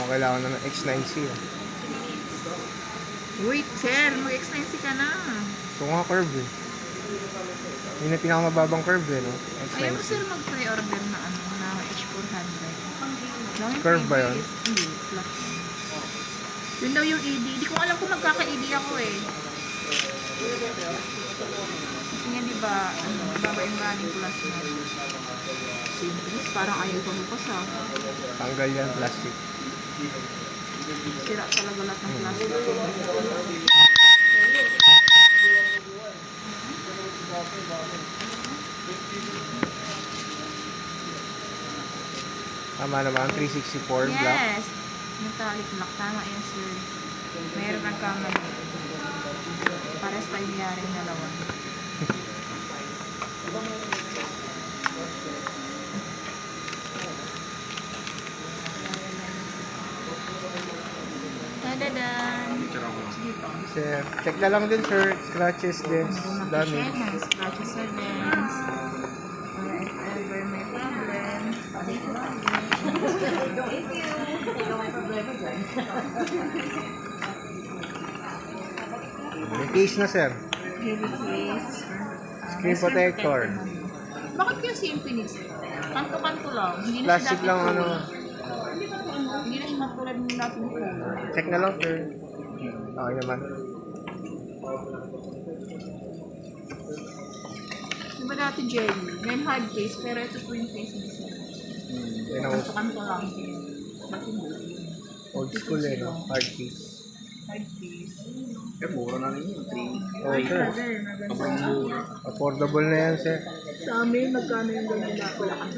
Mukhang kailangan na ng X9C. Wait, sir, mag-X9C ka na. So nga curve eh. Yun yung pinakamababang curve eh, no? Ayaw mo, X9C. sir, mag-pre-order na na H400. Curve ba yun? Hindi, flat. Yun daw yung ED. Hindi ko alam kung magkaka-ED ako eh. Kasi nga diba, baba yung running plus na. Simples, parang ayaw pa mo pa sa. Tanggal yan, plastic. Sira talaga lahat ng plastic. Tama naman, 364 black. Yes! Metallic black. Tama yan, sir. Meron ang kamali. Pares tayo niyaring dalawa. Tadadan! Sir, check na lang din sir, scratches din, dami. Scratches na dents. Para if ever may problem. May case na sir, Heavy case. screen protector. Bakit kaya si Infinix? Kanto-kanto lang. Hindi na Plastic siya lang dating ano. full. Hindi na siya matulad ng dating full. Check na lang sir. Okay naman. Diba dati jelly? May hard case, pero ito po yung case niya sir. Yun ang Kanto-kanto lang. Dati old school eh, no? Hard case. hard case. Mura na rin yun. Oh sir, affordable na yan sir. Sa amin, magkano yung ganyan na wala kang